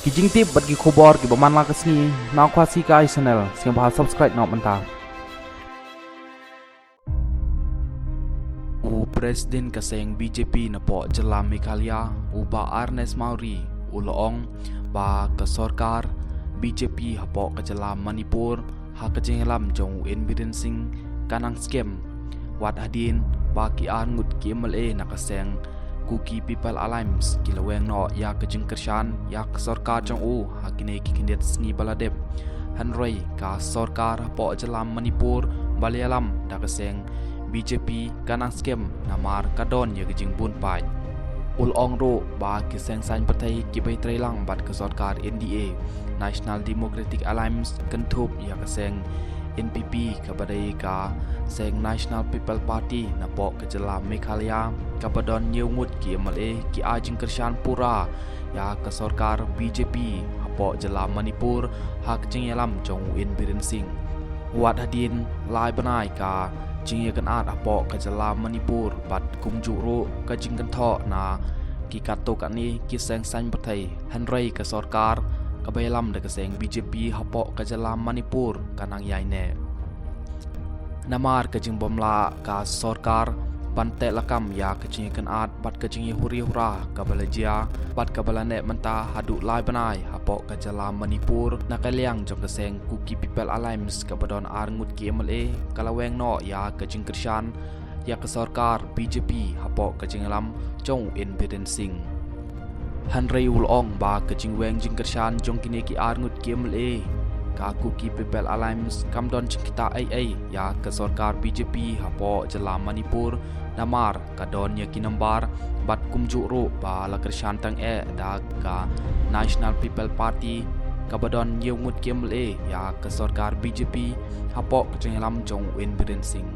Kijing tip bagi khobor ki baman la kesni nak kuasi kai channel siang bahas subscribe nak mentah. Presiden kaseng BJP na po Jalam Meghalaya uba Ernest Mauri uloong ba ke sarkar BJP hapo ke Jalam Manipur ha ke jenglam jong Inbirin Singh kanang scam wat hadin ba ki an ngut ki MLA na kaseng Kuki People Alliance kilaweng no ya ke jengkershan ya ke sarkar jong u ha kini kikindet sni baladep hanroi ka sarkar hapo Jalam Manipur balialam da kaseng BJP kanang scam namar kadon ya gejing bun pai ulong ro ba ki seng sain patai ki bai trailang bat ke sarkar NDA National Democratic Alliance kentup ya ke seng NPP kabadai ka seng National People Party na po ke Jalam Meghalaya kabadon nyeungut ki MLA ki ajing kershan pura ya ke sarkar BJP hapo Jalam Manipur hak jing yalam jong Inbirin Singh wat hadin lai banai ka jing kan at apo ke Jalam Manipur bat kumju ro ke jing kan tho na ki kato kan ni ki seng san pathai hanrei ke sarkar ka bailam de ke seng BJP hapo ke Jalam Manipur kanang yai ne namar ke jing bomla ka sarkar bante lakam ya ke jing kan at bat ke jing huri hura ka balajia bat ka balane menta hadu lai banai hapo ke Jalam Manipur na kaliang jong ke seng Kuki People Alliance ka badon ar ngut ki MLA kalaweng no ya ke jing kershan ya ke sarkar BJP hapo ke jing lam jong Inbirin Singh hanrei ulong ba ke jing weng jing kershan jong kini ki ar ngut ki MLA ka Kuki People Alliance kam don jing kita ai ya ke sarkar BJP hapo Jalam Manipur namar ka don ya kinambar bat kumju ro ba la kershan tang da ka National People Party kabadon yeungut ki MLA ya ke sarkar BJP hapo ke jing lam jong Inbirin Singh